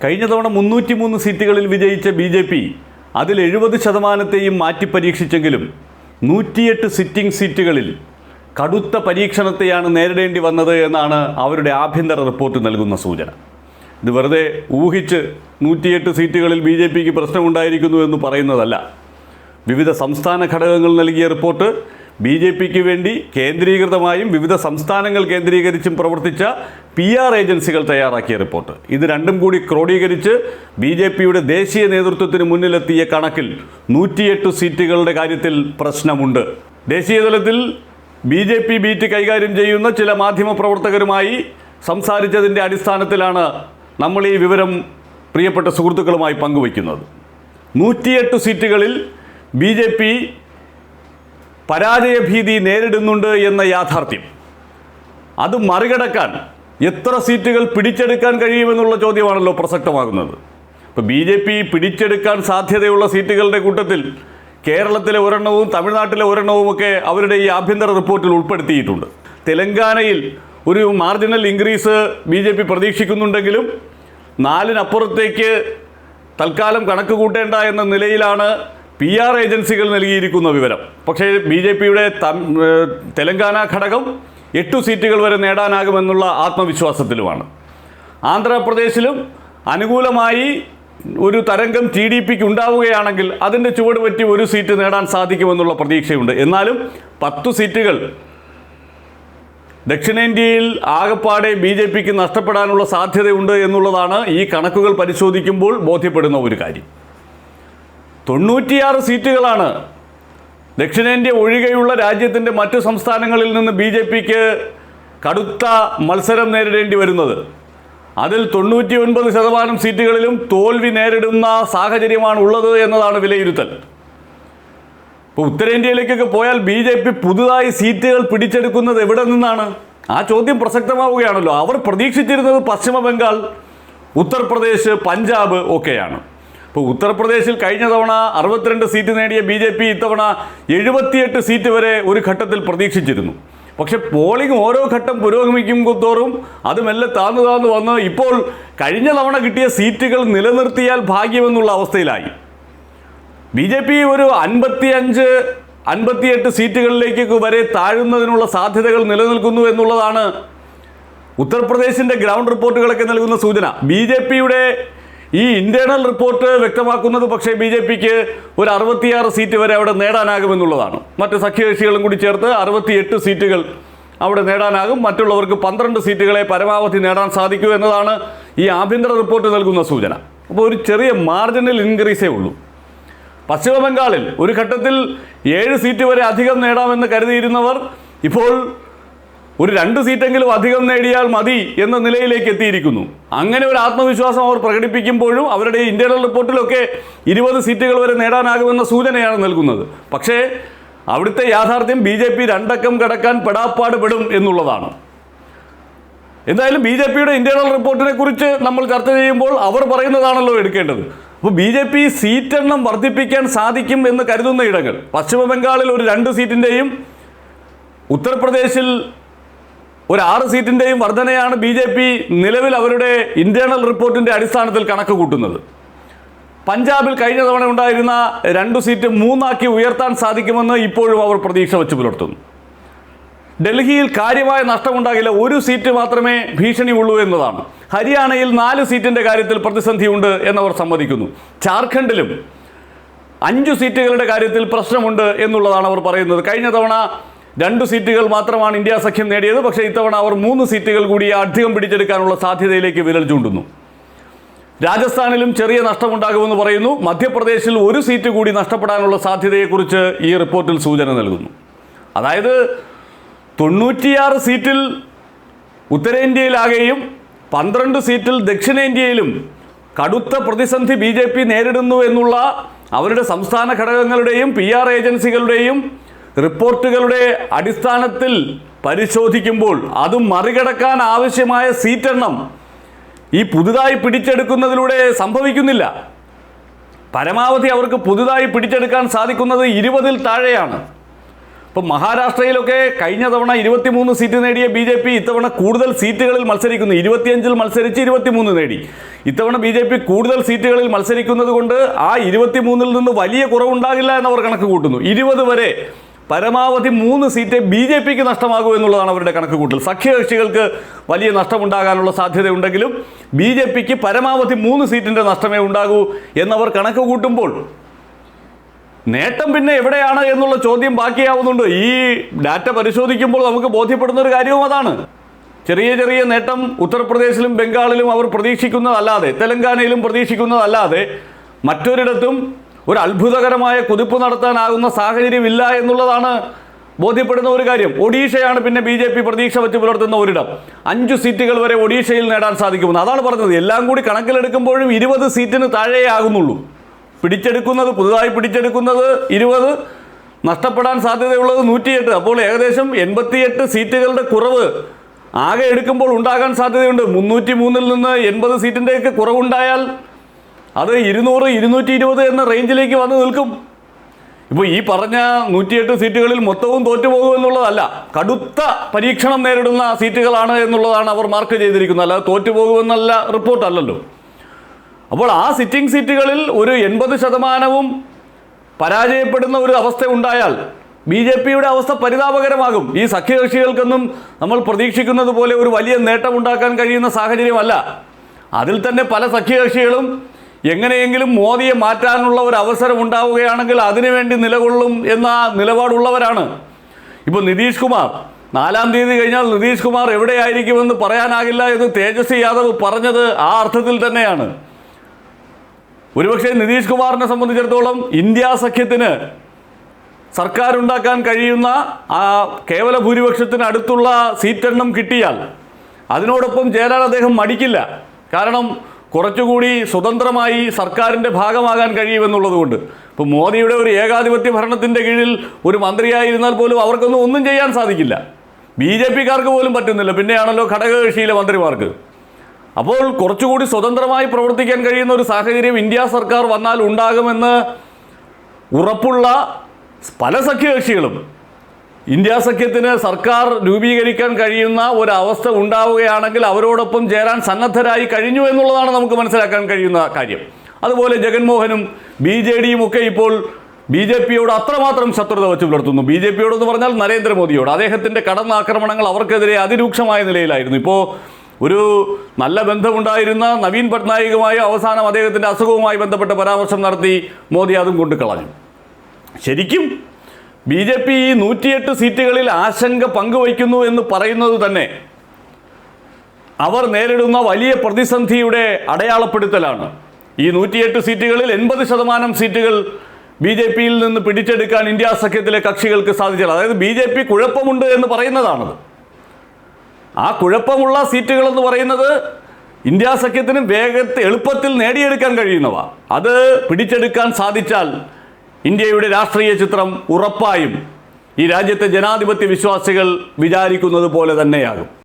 കഴിഞ്ഞ തവണ 303 സീറ്റുകളിൽ വിജയിച്ച BJP അതിൽ 70% മാറ്റി പരീക്ഷിച്ചെങ്കിലും 108 സിറ്റിംഗ് സീറ്റുകളിൽ കടുത്ത പരീക്ഷണത്തെയാണ് നേരിടേണ്ടി വന്നത് എന്നാണ് അവരുടെ ആഭ്യന്തര റിപ്പോർട്ട് നൽകുന്ന സൂചന. ഇത് വെറുതെ ഊഹിച്ച് 108 സീറ്റുകളിൽ BJPക്ക് പ്രശ്നമുണ്ടായിരിക്കുന്നു എന്ന് പറയുന്നതല്ല. വിവിധ സംസ്ഥാന ഘടകങ്ങൾ നൽകിയ റിപ്പോർട്ട് BJPക്ക് വേണ്ടി കേന്ദ്രീകൃതമായും വിവിധ സംസ്ഥാനങ്ങൾ കേന്ദ്രീകരിച്ചും പ്രവർത്തിച്ച PR ഏജൻസികൾ തയ്യാറാക്കിയ റിപ്പോർട്ട്. ഇത് രണ്ടും കൂടി ക്രോഡീകരിച്ച് BJPയുടെ ദേശീയ നേതൃത്വത്തിന് മുന്നിലെത്തിയ കണക്കിൽ 108 സീറ്റുകളുടെ കാര്യത്തിൽ പ്രശ്നമുണ്ട്. ദേശീയ തലത്തിൽ BJP ബീറ്റ് കൈകാര്യം ചെയ്യുന്ന ചില മാധ്യമപ്രവർത്തകരുമായി സംസാരിച്ചതിൻ്റെ അടിസ്ഥാനത്തിലാണ് നമ്മൾ ഈ വിവരം പ്രിയപ്പെട്ട സുഹൃത്തുക്കളുമായി പങ്കുവയ്ക്കുന്നത്. 108 സീറ്റുകളിൽ BJP പരാജയഭീതി നേരിടുന്നുണ്ട് എന്ന യാഥാർത്ഥ്യം, അത് മറികടക്കാൻ എത്ര സീറ്റുകൾ പിടിച്ചെടുക്കാൻ കഴിയുമെന്നുള്ള ചോദ്യമാണല്ലോ പ്രസക്തമാകുന്നത്. ഇപ്പോൾ BJP പിടിച്ചെടുക്കാൻ സാധ്യതയുള്ള സീറ്റുകളുടെ കൂട്ടത്തിൽ കേരളത്തിലെ ഒരെണ്ണവും തമിഴ്നാട്ടിലെ ഒരെണ്ണവുമൊക്കെ അവരുടെ ഈ ആഭ്യന്തര റിപ്പോർട്ടിൽ ഉൾപ്പെടുത്തിയിട്ടുണ്ട്. തെലങ്കാനയിൽ ഒരു മാർജിനൽ ഇൻക്രീസ് BJP പ്രതീക്ഷിക്കുന്നുണ്ടെങ്കിലും 4-നപ്പുറത്തേക്ക് തൽക്കാലം കണക്ക് കൂട്ടേണ്ട എന്ന നിലയിലാണ് PR ഏജൻസികൾ നൽകിയിരിക്കുന്ന വിവരം. പക്ഷേ BJPയുടെ തെലങ്കാന ഘടകം 8 സീറ്റുകൾ വരെ നേടാനാകുമെന്നുള്ള ആത്മവിശ്വാസത്തിലുമാണ്. ആന്ധ്രാപ്രദേശിലും അനുകൂലമായി ഒരു തരംഗം TDPക്ക് ഉണ്ടാവുകയാണെങ്കിൽ അതിൻ്റെ ചുവട് പറ്റി ഒരു സീറ്റ് നേടാൻ സാധിക്കുമെന്നുള്ള പ്രതീക്ഷയുണ്ട്. എന്നാലും 10 സീറ്റുകൾ ദക്ഷിണേന്ത്യയിൽ ആകപ്പാടെ BJPക്ക് നഷ്ടപ്പെടാനുള്ള സാധ്യതയുണ്ട് എന്നുള്ളതാണ് ഈ കണക്കുകൾ പരിശോധിക്കുമ്പോൾ ബോധ്യപ്പെടുന്ന ഒരു കാര്യം. 96 സീറ്റുകളാണ് ദക്ഷിണേന്ത്യ ഒഴികെയുള്ള രാജ്യത്തിൻ്റെ മറ്റു സംസ്ഥാനങ്ങളിൽ നിന്ന് BJPക്ക് കടുത്ത മത്സരം നേരിടേണ്ടി വരുന്നത്. അതിൽ 99% സീറ്റുകളിലും തോൽവി നേരിടുന്ന സാഹചര്യമാണ് ഉള്ളത് എന്നതാണ് വിലയിരുത്തൽ. ഇപ്പോൾ ഉത്തരേന്ത്യയിലേക്കൊക്കെ പോയാൽ BJP പുതുതായി സീറ്റുകൾ പിടിച്ചെടുക്കുന്നത് എവിടെ നിന്നാണ്? ആ ചോദ്യം പ്രസക്തമാവുകയാണല്ലോ. അവർ പ്രതീക്ഷിച്ചിരുന്നത് പശ്ചിമ ബംഗാൾ, ഉത്തർപ്രദേശ്, പഞ്ചാബ് ഒക്കെയാണ്. ഇപ്പോൾ ഉത്തർപ്രദേശിൽ കഴിഞ്ഞ തവണ 62 സീറ്റ് നേടിയ BJP ഇത്തവണ 78 സീറ്റ് വരെ ഒരു ഘട്ടത്തിൽ പ്രതീക്ഷിച്ചിരുന്നു. പക്ഷെ പോളിംഗ് ഓരോ ഘട്ടം പുരോഗമിക്കും തോറും അത് മെല്ലെ താന്നു വന്ന് ഇപ്പോൾ കഴിഞ്ഞ തവണ കിട്ടിയ സീറ്റുകൾ നിലനിർത്തിയാൽ ഭാഗ്യമെന്നുള്ള അവസ്ഥയിലായി. BJP ഒരു 55-58 സീറ്റുകളിലേക്ക് വരെ താഴുന്നതിനുള്ള സാധ്യതകൾ നിലനിൽക്കുന്നു എന്നുള്ളതാണ് ഉത്തർപ്രദേശിൻ്റെ ഗ്രൗണ്ട് റിപ്പോർട്ടുകളൊക്കെ നൽകുന്ന സൂചന. BJPയുടെ ഈ ഇൻറ്റേർണൽ റിപ്പോർട്ട് വ്യക്തമാക്കുന്നത് പക്ഷേ BJPക്ക് ഒരു 66 സീറ്റ് വരെ അവിടെ നേടാനാകുമെന്നുള്ളതാണ്. മറ്റ് സഖ്യകക്ഷികളും കൂടി ചേർത്ത് 68 സീറ്റുകൾ അവിടെ നേടാനാകും. മറ്റുള്ളവർക്ക് 12 സീറ്റുകളെ പരമാവധി നേടാൻ സാധിക്കൂ എന്നതാണ് ഈ ആഭ്യന്തര റിപ്പോർട്ട് നൽകുന്ന സൂചന. അപ്പോൾ ഒരു ചെറിയ മാർജിനൽ ഇൻക്രീസേ ഉള്ളൂ. പശ്ചിമ ബംഗാളിൽ ഒരു ഘട്ടത്തിൽ 7 സീറ്റ് വരെ അധികം നേടാമെന്ന് കരുതിയിരുന്നവർ ഇപ്പോൾ ഒരു 2 സീറ്റെങ്കിലും അധികം നേടിയാൽ മതി എന്ന നിലയിലേക്ക് എത്തിയിരിക്കുന്നു. അങ്ങനെ ഒരു ആത്മവിശ്വാസം അവർ പ്രകടിപ്പിക്കുമ്പോഴും അവരുടെ ഇൻറ്റേർണൽ റിപ്പോർട്ടിലൊക്കെ 20 സീറ്റുകൾ വരെ നേടാനാകുമെന്ന സൂചനയാണ് നൽകുന്നത്. പക്ഷേ അവിടുത്തെ യാഥാർത്ഥ്യം BJP 2 അക്കം കടക്കാൻ പെടാപ്പാട് പെടും എന്നുള്ളതാണ്. എന്തായാലും BJPയുടെ ഇൻറ്റേർണൽ റിപ്പോർട്ടിനെ കുറിച്ച് നമ്മൾ ചർച്ച ചെയ്യുമ്പോൾ അവർ പറയുന്നതാണല്ലോ എടുക്കേണ്ടത്. അപ്പോൾ BJP സീറ്റെണ്ണം വർദ്ധിപ്പിക്കാൻ സാധിക്കും എന്ന് കരുതുന്ന ഇടങ്ങൾ പശ്ചിമ ബംഗാളിൽ ഒരു 2 സീറ്റിൻ്റെയും ഉത്തർപ്രദേശിൽ ഒരു 6 സീറ്റിൻ്റെയും വർധനയാണ് BJP നിലവിൽ അവരുടെ ഇൻറ്റേർണൽ റിപ്പോർട്ടിൻ്റെ അടിസ്ഥാനത്തിൽ കണക്ക് കൂട്ടുന്നത്. പഞ്ചാബിൽ കഴിഞ്ഞ തവണ ഉണ്ടായിരുന്ന 2 സീറ്റ് 3 ആക്കി ഉയർത്താൻ സാധിക്കുമെന്ന് ഇപ്പോഴും അവർ പ്രതീക്ഷ വെച്ച് പുലർത്തുന്നു. ഡൽഹിയിൽ കാര്യമായ നഷ്ടമുണ്ടാകില്ല, 1 സീറ്റ് മാത്രമേ ഭീഷണിയുള്ളൂ എന്നതാണ്. ഹരിയാനയിൽ 4 സീറ്റിൻ്റെ കാര്യത്തിൽ പ്രതിസന്ധിയുണ്ട് എന്നവർ സമ്മതിക്കുന്നു. ജാർഖണ്ഡിലും 5 സീറ്റുകളുടെ കാര്യത്തിൽ പ്രശ്നമുണ്ട് എന്നുള്ളതാണ് അവർ പറയുന്നത്. കഴിഞ്ഞ തവണ 2 സീറ്റുകൾ മാത്രമാണ് ഇന്ത്യ സഖ്യം നേടിയത്. പക്ഷേ ഇത്തവണ അവർ 3 സീറ്റുകൾ കൂടി അധികം പിടിച്ചെടുക്കാനുള്ള സാധ്യതയിലേക്ക് വിരൽ ചൂണ്ടുന്നു. രാജസ്ഥാനിലും ചെറിയ നഷ്ടമുണ്ടാകുമെന്ന് പറയുന്നു. മധ്യപ്രദേശിൽ 1 സീറ്റ് കൂടി നഷ്ടപ്പെടാനുള്ള സാധ്യതയെക്കുറിച്ച് ഈ റിപ്പോർട്ടിൽ സൂചന നൽകുന്നു. അതായത് 96 സീറ്റിൽ ഉത്തരേന്ത്യയിലാകെയും 12 സീറ്റിൽ ദക്ഷിണേന്ത്യയിലും കടുത്ത പ്രതിസന്ധി BJP നേരിടുന്നു എന്നുള്ള അവരുടെ സംസ്ഥാന ഘടകങ്ങളുടെയും PR ഏജൻസികളുടെയും റിപ്പോർട്ടുകളുടെ അടിസ്ഥാനത്തിൽ പരിശോധിക്കുമ്പോൾ അത് മറികടക്കാൻ ആവശ്യമായ സീറ്റെണ്ണം ഈ പുതുതായി പിടിച്ചെടുക്കുന്നതിലൂടെ സംഭവിക്കുന്നില്ല. പരമാവധി അവർക്ക് പുതുതായി പിടിച്ചെടുക്കാൻ സാധിക്കുന്നത് 20-ൽ താഴെയാണ്. ഇപ്പം മഹാരാഷ്ട്രയിലൊക്കെ കഴിഞ്ഞ തവണ 23 സീറ്റ് നേടിയ BJP ഇത്തവണ കൂടുതൽ സീറ്റുകളിൽ മത്സരിക്കുന്നു. 25-ൽ മത്സരിച്ച് 23 നേടി. ഇത്തവണ BJP കൂടുതൽ സീറ്റുകളിൽ മത്സരിക്കുന്നത് കൊണ്ട് ആ 23-ൽ നിന്ന് വലിയ കുറവുണ്ടാകില്ല എന്നവർ കണക്ക് കൂട്ടുന്നു. 20 വരെ പരമാവധി 3 സീറ്റ് BJPക്ക് നഷ്ടമാകൂ എന്നുള്ളതാണ് അവരുടെ കണക്ക് കൂട്ടൽ. സഖ്യകക്ഷികൾക്ക് വലിയ നഷ്ടമുണ്ടാകാനുള്ള സാധ്യതയുണ്ടെങ്കിലും BJPക്ക് പരമാവധി 3 സീറ്റിൻ്റെ നഷ്ടമേ ഉണ്ടാകൂ എന്നവർ കണക്ക് കൂട്ടുമ്പോൾ നേട്ടം പിന്നെ എവിടെയാണ് എന്നുള്ള ചോദ്യം ബാക്കിയാവുന്നുണ്ട്. ഈ ഡാറ്റ പരിശോധിക്കുമ്പോൾ നമുക്ക് ബോധ്യപ്പെടുന്ന ഒരു കാര്യവും അതാണ്. ചെറിയ ചെറിയ നേട്ടം ഉത്തർപ്രദേശിലും ബംഗാളിലും അവർ പ്രതീക്ഷിക്കുന്നതല്ലാതെ, തെലങ്കാനയിലും പ്രതീക്ഷിക്കുന്നതല്ലാതെ മറ്റൊരിടത്തും ഒരു അത്ഭുതകരമായ കുതിപ്പ് നടത്താനാകുന്ന സാഹചര്യമില്ല എന്നുള്ളതാണ് ബോധ്യപ്പെടുന്ന ഒരു കാര്യം. ഒഡീഷയാണ് പിന്നെ BJP പ്രതീക്ഷ വെച്ച് പുലർത്തുന്ന ഒരിടം. 5 സീറ്റുകൾ വരെ ഒഡീഷയിൽ നേടാൻ സാധിക്കുമെന്ന്. അതാണ് പറഞ്ഞത്. എല്ലാം കൂടി കണക്കിലെടുക്കുമ്പോഴും 20 സീറ്റിന് താഴെയേ ആകുന്നുള്ളൂ. പുതുതായി പിടിച്ചെടുക്കുന്നത് 20, നഷ്ടപ്പെടാൻ സാധ്യതയുള്ളത് 108. അപ്പോൾ ഏകദേശം 88 സീറ്റുകളുടെ കുറവ് ആകെ എടുക്കുമ്പോൾ ഉണ്ടാകാൻ സാധ്യതയുണ്ട്. 303-ൽ നിന്ന് 80 സീറ്റിൻ്റെയൊക്കെ കുറവുണ്ടായാൽ അത് 200, 220 എന്ന റേഞ്ചിലേക്ക് വന്ന് നിൽക്കും. ഇപ്പോൾ ഈ പറഞ്ഞ 108 സീറ്റുകളിൽ മൊത്തവും തോറ്റുപോകുമെന്നുള്ളതല്ല, കടുത്ത പരീക്ഷണം നേരിടുന്ന സീറ്റുകളാണ് എന്നുള്ളതാണ് അവർ മാർക്ക് ചെയ്തിരിക്കുന്നത്. അല്ലാതെ തോറ്റുപോകുമെന്നല്ല റിപ്പോർട്ടല്ലല്ലോ. അപ്പോൾ ആ സിറ്റിംഗ് സീറ്റുകളിൽ ഒരു 80% പരാജയപ്പെടുന്ന ഒരു അവസ്ഥ ഉണ്ടായാൽ BJPയുടെ അവസ്ഥ പരിതാപകരമാകും. ഈ സഖ്യകക്ഷികൾക്കൊന്നും നമ്മൾ പ്രതീക്ഷിക്കുന്നത് പോലെ ഒരു വലിയ നേട്ടം ഉണ്ടാക്കാൻ കഴിയുന്ന സാഹചര്യമല്ല. അതിൽ തന്നെ പല സഖ്യകക്ഷികളും എങ്ങനെയെങ്കിലും മോദിയെ മാറ്റാനുള്ള ഒരു അവസരം ഉണ്ടാവുകയാണെങ്കിൽ അതിനുവേണ്ടി നിലകൊള്ളും എന്ന നിലപാടുള്ളവരാണ്. ഇപ്പോൾ നിതീഷ് കുമാർ 4-ാം തീയതി കഴിഞ്ഞാൽ നിതീഷ് കുമാർ എവിടെയായിരിക്കുമെന്ന് പറയാനാകില്ല എന്ന് തേജസ്വി യാദവ് പറഞ്ഞത് ആ അർത്ഥത്തിൽ തന്നെയാണ്. ഒരുപക്ഷെ നിതീഷ് കുമാറിനെ സംബന്ധിച്ചിടത്തോളം ഇന്ത്യ സഖ്യത്തിന് സർക്കാർ ഉണ്ടാക്കാൻ കഴിയുന്ന ആ കേവല ഭൂരിപക്ഷത്തിന് അടുത്തുള്ള സീറ്റെണ്ണം കിട്ടിയാൽ അതിനോടൊപ്പം ചേരാൻ അദ്ദേഹം മടിക്കില്ല. കാരണം കുറച്ചുകൂടി സ്വതന്ത്രമായി സർക്കാരിൻ്റെ ഭാഗമാകാൻ കഴിയുമെന്നുള്ളതുകൊണ്ട്. ഇപ്പോൾ മോദിയുടെ ഒരു ഏകാധിപത്യ ഭരണത്തിൻ്റെ കീഴിൽ ഒരു മന്ത്രിയായിരുന്നാൽ പോലും അവർക്കൊന്നും ഒന്നും ചെയ്യാൻ സാധിക്കില്ല. BJPക്കാർക്ക് പോലും പറ്റുന്നില്ല, പിന്നെയാണല്ലോ ഘടകകക്ഷിയിലെ മന്ത്രിമാർക്ക്. അപ്പോൾ കുറച്ചുകൂടി സ്വതന്ത്രമായി പ്രവർത്തിക്കാൻ കഴിയുന്ന ഒരു സാഹചര്യം ഇന്ത്യ സർക്കാർ വന്നാൽ ഉണ്ടാകുമെന്ന് ഉറപ്പുള്ള പല സഖ്യകക്ഷികളും ഇന്ത്യ സഖ്യത്തിന് സർക്കാർ രൂപീകരിക്കാൻ കഴിയുന്ന ഒരവസ്ഥ ഉണ്ടാവുകയാണെങ്കിൽ അവരോടൊപ്പം ചേരാൻ സന്നദ്ധരായി കഴിഞ്ഞു എന്നുള്ളതാണ് നമുക്ക് മനസ്സിലാക്കാൻ കഴിയുന്ന കാര്യം. അതുപോലെ ജഗൻമോഹനും BJDയും ഒക്കെ ഇപ്പോൾ BJPയോട് അത്രമാത്രം ശത്രുത വെച്ച് പുലർത്തുന്നു. BJPയോടെന്ന് പറഞ്ഞാൽ നരേന്ദ്രമോദിയോട്. അദ്ദേഹത്തിൻ്റെ കടന്നാക്രമണങ്ങൾ അവർക്കെതിരെ അതിരൂക്ഷമായ നിലയിലായിരുന്നു. ഇപ്പോൾ ഒരു നല്ല ബന്ധമുണ്ടായിരുന്ന നവീൻ പട്നായികുമായി അവസാനം അദ്ദേഹത്തിൻ്റെ അസുഖവുമായി ബന്ധപ്പെട്ട പരാമർശം നടത്തി മോദി അതും കൊണ്ട് കളഞ്ഞു. ശരിക്കും BJP ഈ 108 സീറ്റുകളിൽ ആശങ്ക പങ്കുവയ്ക്കുന്നു എന്ന് പറയുന്നത് തന്നെ അവർ നേരിടുന്ന വലിയ പ്രതിസന്ധിയുടെ അടയാളപ്പെടുത്തലാണ്. ഈ 108 സീറ്റുകളിൽ 80% സീറ്റുകൾ BJPയിൽ നിന്ന് പിടിച്ചെടുക്കാൻ ഇന്ത്യ സഖ്യത്തിലെ കക്ഷികൾക്ക് സാധിച്ചില്ല. അതായത് BJP കുഴപ്പമുണ്ട് എന്ന് പറയുന്നതാണത്. ആ കുഴപ്പമുള്ള സീറ്റുകളെന്ന് പറയുന്നത് ഇന്ത്യ സഖ്യത്തിന് എളുപ്പത്തിൽ നേടിയെടുക്കാൻ കഴിയുന്നവ. അത് പിടിച്ചെടുക്കാൻ സാധിച്ചാൽ ഇന്ത്യയുടെ രാഷ്ട്രീയ ചിത്രം ഉറപ്പായും ഈ രാജ്യത്തെ ജനാധിപത്യ വിശ്വാസികൾ വിചാരിക്കുന്നത് പോലെ തന്നെയാകും.